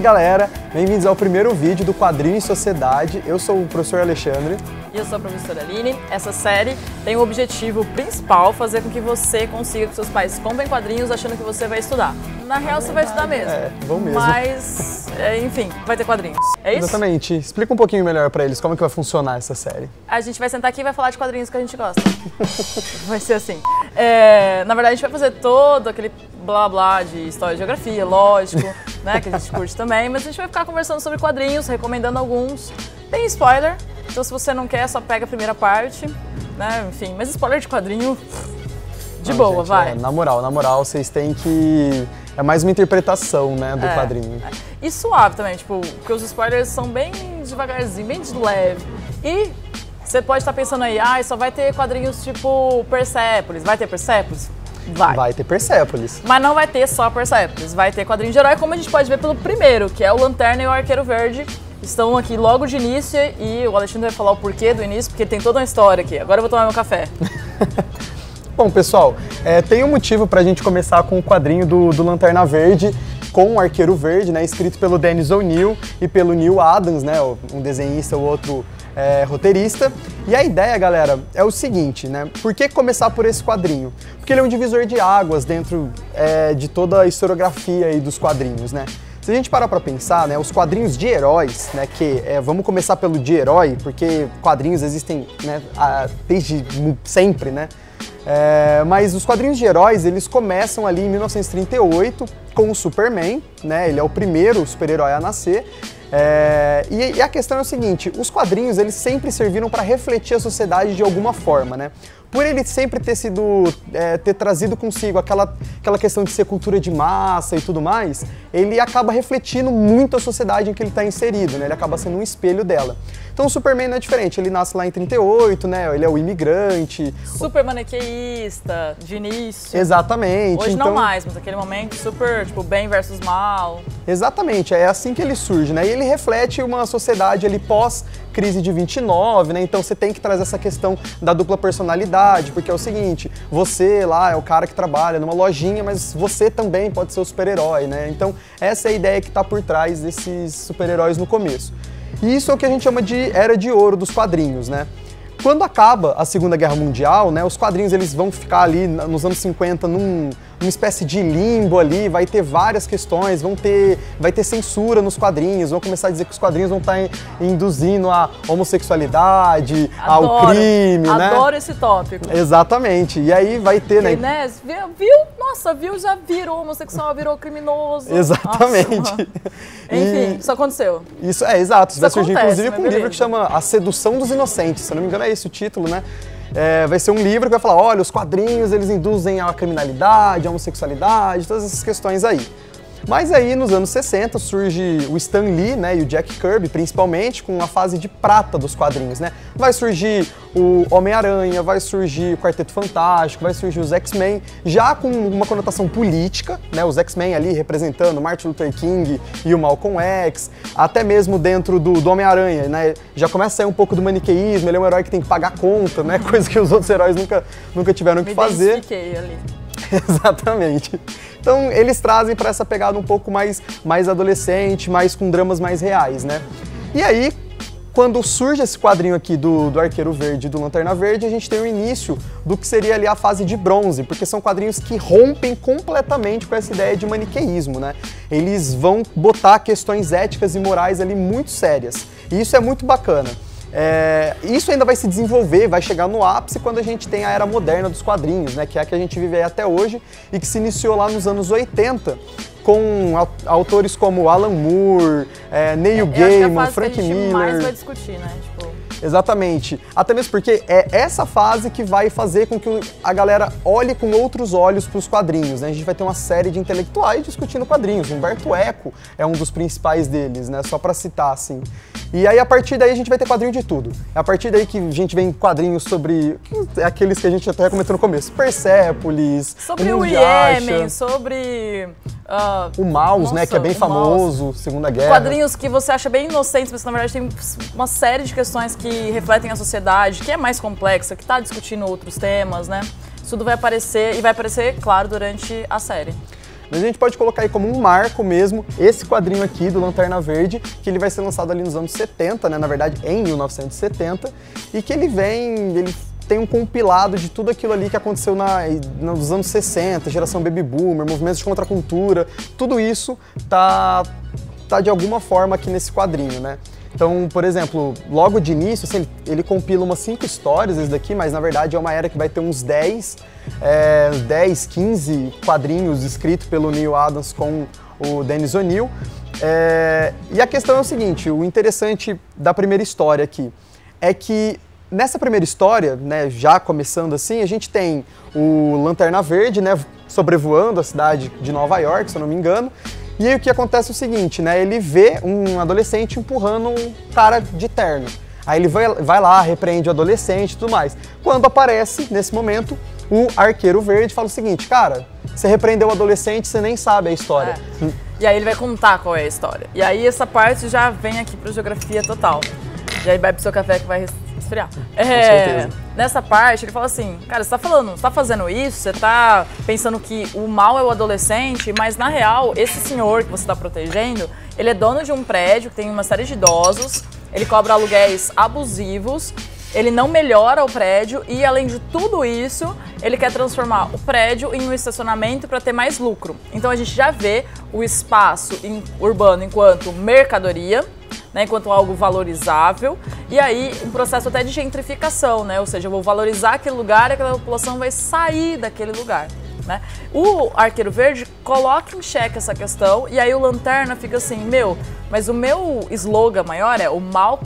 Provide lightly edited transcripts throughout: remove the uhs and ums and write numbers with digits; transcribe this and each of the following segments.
galera, bem-vindos ao primeiro vídeo do Quadrinho em Sociedade. Eu sou o professor Alexandre. E eu sou a professora Aline. Essa série tem o objetivo principal fazer com que você consiga que seus pais comprem quadrinhos achando que você vai estudar. Na real, você vai estudar mesmo. Vão mesmo. Mas, enfim, vai ter quadrinhos. É isso? Exatamente. Explica um pouquinho melhor pra eles como é que vai funcionar essa série. A gente vai sentar aqui e vai falar de quadrinhos que a gente gosta. Vai ser assim. Na verdade, a gente vai fazer todo aquele blá blá de história e geografia, lógico, né, que a gente curte também, mas a gente vai ficar conversando sobre quadrinhos, recomendando alguns. Tem spoiler, então se você não quer, só pega a primeira parte, né, enfim, mas spoiler de quadrinho, de boa, gente, vai. Na moral, vocês têm que... É mais uma interpretação, né, do quadrinho. E suave também, tipo, porque os spoilers são bem devagarzinho, bem de leve. E você pode estar pensando aí, só vai ter quadrinhos tipo Persepolis, vai ter Persepolis? Vai ter Persepolis. Mas não vai ter só Persepolis, vai ter quadrinho de herói, como a gente pode ver pelo primeiro, que é o Lanterna e o Arqueiro Verde. Estão aqui logo de início e o Alexandre vai falar o porquê do início, porque tem toda uma história aqui. Agora eu vou tomar meu café. Bom, pessoal, tem um motivo pra gente começar com o quadrinho do Lanterna Verde, com o Arqueiro Verde, né, escrito pelo Dennis O'Neil e pelo Neil Adams, né, um desenhista, o outro roteirista. E a ideia, galera, é o seguinte, né, por que começar por esse quadrinho? Porque ele é um divisor de águas dentro de toda a historiografia aí dos quadrinhos, né. Se a gente parar pra pensar, né, os quadrinhos de heróis, né, vamos começar pelo de herói, porque quadrinhos existem, né, desde sempre, né, mas os quadrinhos de heróis, eles começam ali em 1938 com o Superman, né, ele é o primeiro super-herói a nascer, e a questão é o seguinte, os quadrinhos, eles sempre serviram para refletir a sociedade de alguma forma, né. Por ele sempre ter trazido consigo aquela questão de ser cultura de massa e tudo mais, ele acaba refletindo muito a sociedade em que ele está inserido, né? Ele acaba sendo um espelho dela. Então o Superman não é diferente, ele nasce lá em 38, né? Ele é o imigrante. Super maniqueísta, de início. Exatamente. Hoje então, não mais, mas naquele momento super, tipo, bem versus mal. Exatamente, é assim que ele surge, né? E ele reflete uma sociedade ali pós-crise de 29, né? Então você tem que trazer essa questão da dupla personalidade, porque é o seguinte, você lá é o cara que trabalha numa lojinha, mas você também pode ser o super-herói, né? Então essa é a ideia que está por trás desses super-heróis no começo. E isso é o que a gente chama de Era de Ouro dos quadrinhos, né? Quando acaba a Segunda Guerra Mundial, né, os quadrinhos eles vão ficar ali nos anos 50 numa espécie de limbo ali, vai ter várias questões, vai ter censura nos quadrinhos, vão começar a dizer que os quadrinhos vão estar induzindo a homossexualidade, ao crime, né? Adoro esse tópico. Exatamente, e aí vai ter, né? Viu? Nossa, já virou homossexual, virou criminoso. Exatamente. Nossa. Enfim, isso aconteceu. Isso exato, isso vai surgir inclusive com um beleza. livro que chama A Sedução dos Inocentes, se eu não me engano é esse o título, né? Vai ser um livro que vai falar, olha, os quadrinhos eles induzem a criminalidade, a homossexualidade, todas essas questões aí. Mas aí, nos anos 60, surge o Stan Lee, né, e o Jack Kirby, principalmente, com a fase de prata dos quadrinhos, né? Vai surgir o Homem-Aranha, vai surgir o Quarteto Fantástico, vai surgir os X-Men, já com uma conotação política, né? Os X-Men ali representando Martin Luther King e o Malcolm X, até mesmo dentro do Homem-Aranha, né? Já começa a sair um pouco do maniqueísmo, ele é um herói que tem que pagar conta, né? Coisa que os outros heróis nunca tiveram que fazer. Me identifiquei ali. Exatamente. Então eles trazem para essa pegada um pouco mais adolescente, mais com dramas mais reais, né? E aí, quando surge esse quadrinho aqui do Arqueiro Verde e do Lanterna Verde, a gente tem o início do que seria ali a fase de bronze, porque são quadrinhos que rompem completamente com essa ideia de maniqueísmo, né? Eles vão botar questões éticas e morais ali muito sérias, e isso é muito bacana. Isso ainda vai se desenvolver, vai chegar no ápice quando a gente tem a era moderna dos quadrinhos, né, que é a que a gente vive aí até hoje e que se iniciou lá nos anos 80 com autores como Alan Moore, Neil Gaiman, Frank Miller. A gente mais vai discutir, né? Exatamente. Até mesmo porque é essa fase que vai fazer com que a galera olhe com outros olhos para os quadrinhos, né? A gente vai ter uma série de intelectuais discutindo quadrinhos. Humberto Eco é um dos principais deles, né? Só para citar, assim. E aí, a partir daí, a gente vai ter quadrinho de tudo. É a partir daí que a gente vem quadrinhos sobre aqueles que a gente até comentou no começo. Persepolis, sobre o Iêmen, sobre... o Maus, né, que é bem famoso, Segunda Guerra. Quadrinhos que você acha bem inocentes, mas na verdade tem uma série de questões que refletem a sociedade, que é mais complexa, que está discutindo outros temas, né? Isso tudo vai aparecer, e vai aparecer, claro, durante a série. Mas a gente pode colocar aí como um marco mesmo esse quadrinho aqui do Lanterna Verde, que ele vai ser lançado ali nos anos 70, né? Na verdade, em 1970, e que ele tem um compilado de tudo aquilo ali que aconteceu nos anos 60, geração baby boomer, movimentos de contracultura, tudo isso tá de alguma forma aqui nesse quadrinho, né? Então, por exemplo, logo de início, assim, ele compila umas 5 histórias, esse daqui, mas na verdade é uma era que vai ter uns 10, 15 quadrinhos escritos pelo Neal Adams com o Dennis O'Neil. E a questão é o seguinte, o interessante da primeira história aqui é que nessa primeira história, né, já começando assim, a gente tem o Lanterna Verde, né, sobrevoando a cidade de Nova York, se eu não me engano. E aí o que acontece é o seguinte, né, ele vê um adolescente empurrando um cara de terno. Aí ele vai lá, repreende o adolescente e tudo mais. Quando aparece, nesse momento, o Arqueiro Verde fala o seguinte, cara, você repreendeu o adolescente, você nem sabe a história. E aí ele vai contar qual é a história. E aí essa parte já vem aqui pra Geografia Total. E aí vai pro seu café que vai esfriar. Com certeza. Nessa parte, ele fala assim, cara, você tá fazendo isso, você tá pensando que o mal é o adolescente, mas na real, esse senhor que você tá protegendo, ele é dono de um prédio que tem uma série de idosos, ele cobra aluguéis abusivos, ele não melhora o prédio e, além de tudo isso, ele quer transformar o prédio em um estacionamento para ter mais lucro. Então a gente já vê o espaço urbano enquanto mercadoria, né, enquanto algo valorizável, e aí um processo até de gentrificação, né? Ou seja, eu vou valorizar aquele lugar e aquela população vai sair daquele lugar. Né? O Arqueiro Verde coloca em xeque essa questão e aí o Lanterna fica assim, mas o meu slogan maior é o mal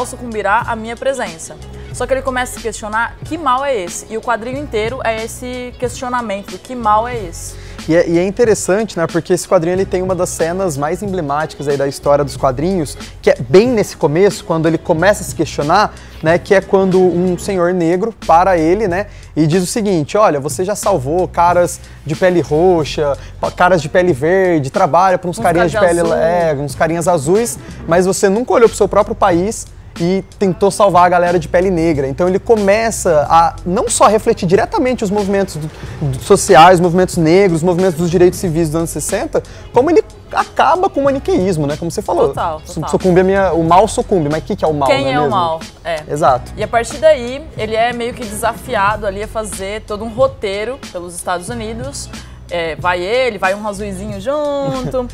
sucumbirá à minha presença. Só que ele começa a se questionar que mal é esse, e o quadrinho inteiro é esse questionamento, que mal é esse. E é interessante, né, porque esse quadrinho ele tem uma das cenas mais emblemáticas aí da história dos quadrinhos, que é bem nesse começo, quando ele começa a se questionar, né, que é quando um senhor negro para ele, né, e diz o seguinte, olha, você já salvou caras de pele roxa, caras de pele verde, trabalha para uns carinhas de pele, uns carinhas azuis, mas você nunca olhou para o seu próprio país e tentou salvar a galera de pele negra. Então ele começa a não só refletir diretamente os movimentos sociais, os movimentos negros, os movimentos dos direitos civis dos anos 60, como ele acaba com o maniqueísmo, né? Como você falou. Total. O mal sucumbe, mas o que é o mal? Quem é o mal? Exato. E a partir daí, ele é meio que desafiado ali a fazer todo um roteiro pelos Estados Unidos. Vai um azuizinho junto,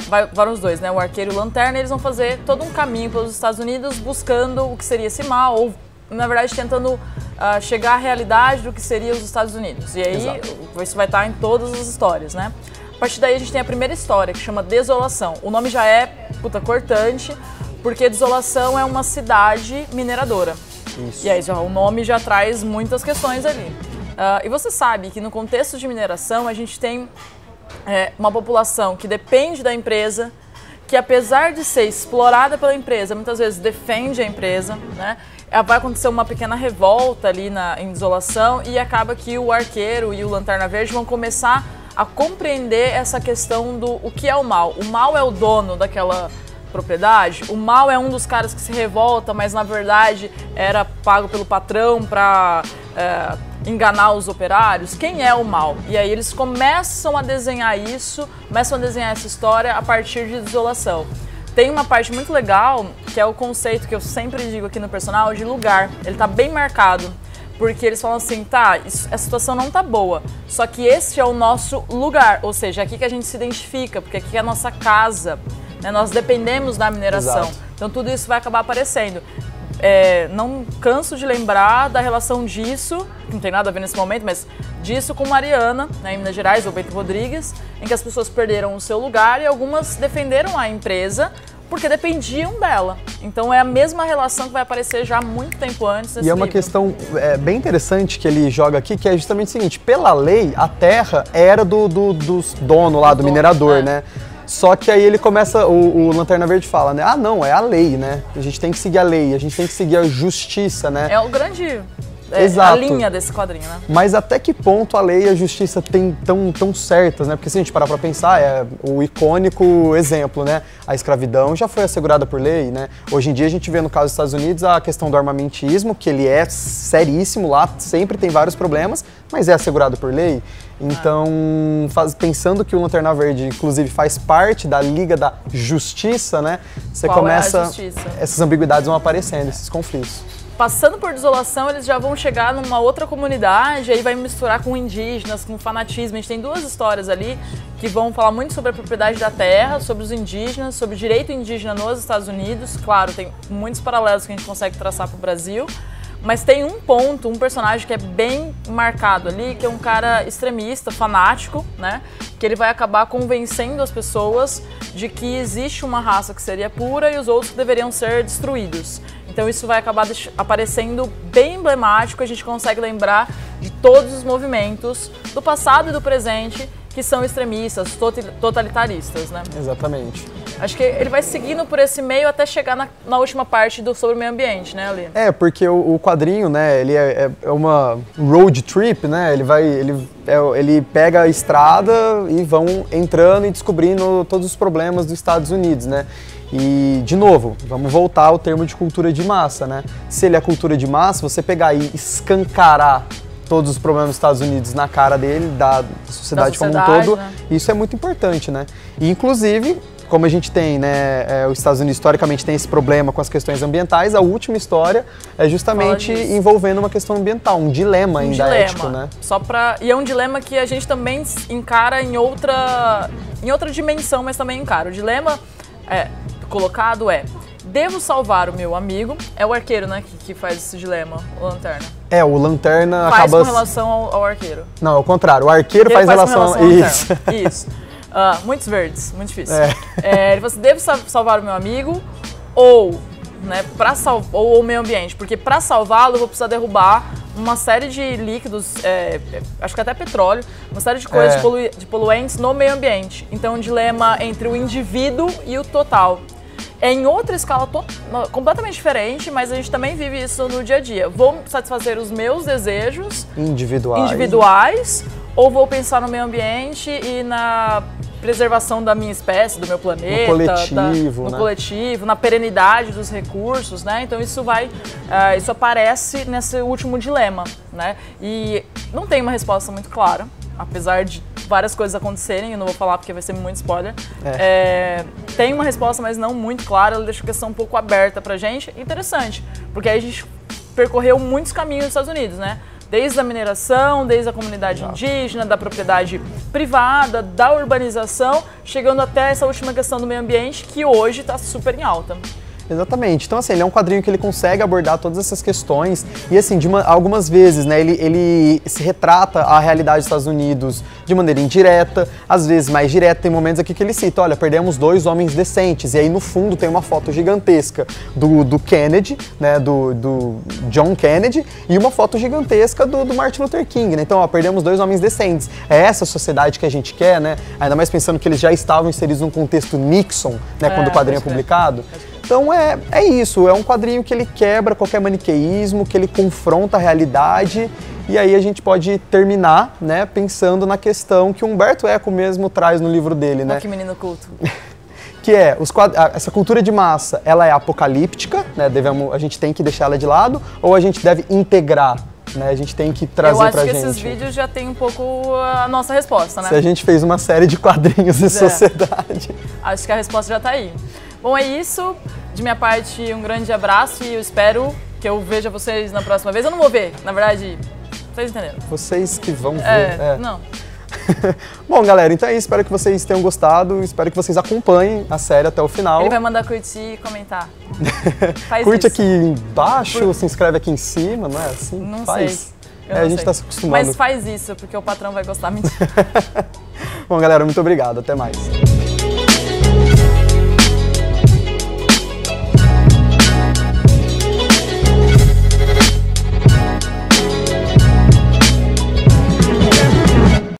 vai os dois, né? O Arqueiro e o Lanterna, eles vão fazer todo um caminho pelos Estados Unidos buscando o que seria esse mal, ou na verdade tentando chegar à realidade do que seria os Estados Unidos. E aí isso vai estar em todas as histórias, né? A partir daí a gente tem a primeira história, que chama Desolação. O nome já é cortante, porque Desolação é uma cidade mineradora. Isso. E aí o nome já traz muitas questões ali. E você sabe que no contexto de mineração a gente tem uma população que depende da empresa, que apesar de ser explorada pela empresa, muitas vezes defende a empresa, né? Vai acontecer uma pequena revolta ali em Desolação e acaba que o Arqueiro e o Lanterna Verde vão começar a compreender essa questão do o que é o mal. O mal é o dono daquela propriedade, o mal é um dos caras que se revolta, mas na verdade era pago pelo patrão para enganar os operários. Quem é o mal? E aí eles começam a desenhar essa história a partir de Desolação. Tem uma parte muito legal, que é o conceito que eu sempre digo aqui no personal, de lugar. Ele tá bem marcado, porque eles falam assim, a situação não tá boa, só que esse é o nosso lugar, ou seja, é aqui que a gente se identifica, porque aqui é a nossa casa, né? Nós dependemos da mineração. Exato. Então tudo isso vai acabar aparecendo. Não canso de lembrar da relação disso, que não tem nada a ver nesse momento, mas disso com Mariana, né, em Minas Gerais, ou Bento Rodrigues, em que as pessoas perderam o seu lugar e algumas defenderam a empresa porque dependiam dela. Então é a mesma relação que vai aparecer já há muito tempo antes desse E é uma livro. questão bem interessante que ele joga aqui, que é justamente o seguinte, pela lei, a terra era dos donos lá, do minerador, né? Só que aí ele começa, o Lanterna Verde fala, né? Não, é a lei, né? A gente tem que seguir a lei, a gente tem que seguir a justiça, né? É o grande a linha desse quadrinho, né? Mas até que ponto a lei e a justiça tão certas, né? Porque se a gente parar pra pensar, é o icônico exemplo, né? A escravidão já foi assegurada por lei, né? Hoje em dia a gente vê no caso dos Estados Unidos a questão do armamentismo, que ele é seríssimo lá, sempre tem vários problemas, mas é assegurado por lei. Então, pensando que o Lanterna Verde, inclusive, faz parte da Liga da Justiça, né? Você começa... essas ambiguidades vão aparecendo, esses conflitos. Passando por Desolação, eles já vão chegar numa outra comunidade, aí vai misturar com indígenas, com fanatismo. A gente tem duas histórias ali que vão falar muito sobre a propriedade da terra, sobre os indígenas, sobre o direito indígena nos Estados Unidos. Claro, tem muitos paralelos que a gente consegue traçar para o Brasil, mas tem um ponto, um personagem que é bem marcado ali, que é um cara extremista, fanático, né? Que ele vai acabar convencendo as pessoas de que existe uma raça que seria pura e os outros que deveriam ser destruídos. Então isso vai acabar aparecendo bem emblemático, a gente consegue lembrar de todos os movimentos do passado e do presente que são extremistas, totalitaristas, né? Exatamente. Acho que ele vai seguindo por esse meio até chegar na última parte sobre o meio ambiente, né, Ali? Porque o quadrinho, né, ele é uma road trip, né? Ele pega a estrada e vão entrando e descobrindo todos os problemas dos Estados Unidos, né? E, de novo, vamos voltar ao termo de cultura de massa, né? Se ele é cultura de massa, você pegar e escancarar todos os problemas dos Estados Unidos na cara dele, da sociedade como um todo, né? Isso é muito importante, né? E, inclusive, como a gente tem, né, os Estados Unidos historicamente tem esse problema com as questões ambientais, a última história é justamente envolvendo uma questão ambiental, um dilema ainda ético, né? E é um dilema que a gente também encara em outra dimensão, mas também encara. O dilema colocado devo salvar o meu amigo? É o arqueiro, né, que faz esse dilema, o Lanterna. O Lanterna faz com relação ao arqueiro. Não, é o contrário, o arqueiro faz relação ao Isso. Muitos verdes, muito difícil. Ele falou assim, devo salvar o meu amigo ou, né, ou o meio ambiente? Porque para salvá-lo eu vou precisar derrubar uma série de líquidos, acho que até petróleo, uma série de coisas de poluentes no meio ambiente. Então um dilema entre o indivíduo e o total. É em outra escala completamente diferente, mas a gente também vive isso no dia a dia. Vou satisfazer os meus desejos individuais ou vou pensar no meio ambiente e na preservação da minha espécie, do meu planeta, no coletivo, na perenidade dos recursos, né? Então isso isso aparece nesse último dilema, né? E não tem uma resposta muito clara, apesar de várias coisas acontecerem, eu não vou falar porque vai ser muito spoiler. Tem uma resposta, mas não muito clara, ela deixa a questão um pouco aberta pra gente. Interessante, porque aí a gente percorreu muitos caminhos nos Estados Unidos, né? Desde a mineração, desde a comunidade indígena, da propriedade privada, da urbanização, chegando até essa última questão do meio ambiente, que hoje está super em alta. Exatamente. Então, assim, ele é um quadrinho que ele consegue abordar todas essas questões e, assim, algumas vezes, né, ele se retrata a realidade dos Estados Unidos de maneira indireta, às vezes mais direta. Tem momentos aqui que ele cita, olha, perdemos 2 homens decentes, e aí no fundo tem uma foto gigantesca do Kennedy, né, do John Kennedy, e uma foto gigantesca do Martin Luther King, né? Então, perdemos 2 homens decentes. É essa sociedade que a gente quer, né? Ainda mais pensando que eles já estavam inseridos num contexto Nixon, né, quando o quadrinho é publicado. Então é isso, é um quadrinho que ele quebra qualquer maniqueísmo, que ele confronta a realidade, e aí a gente pode terminar, né, pensando na questão que o Humberto Eco mesmo traz no livro dele, né? Que menino culto. Que essa cultura de massa, ela é apocalíptica, né, a gente tem que deixar ela de lado, ou a gente deve integrar? Né, a gente tem que trazer pra gente. Eu acho que esses vídeos já tem um pouco a nossa resposta, né? Se a gente fez uma série de quadrinhos de sociedade. Acho que a resposta já tá aí. Bom, é isso. De minha parte, um grande abraço e eu espero que eu veja vocês na próxima vez. Eu não vou ver, na verdade, vocês entenderam. Vocês que vão ver. Não. Bom, galera, então é isso. Espero que vocês tenham gostado. Espero que vocês acompanhem a série até o final. Ele vai mandar curtir e comentar. Curte aqui embaixo, se inscreve aqui em cima, não é assim? Não sei. A gente tá se acostumando. Mas faz isso, porque o patrão vai gostar. Bom, galera, muito obrigado. Até mais.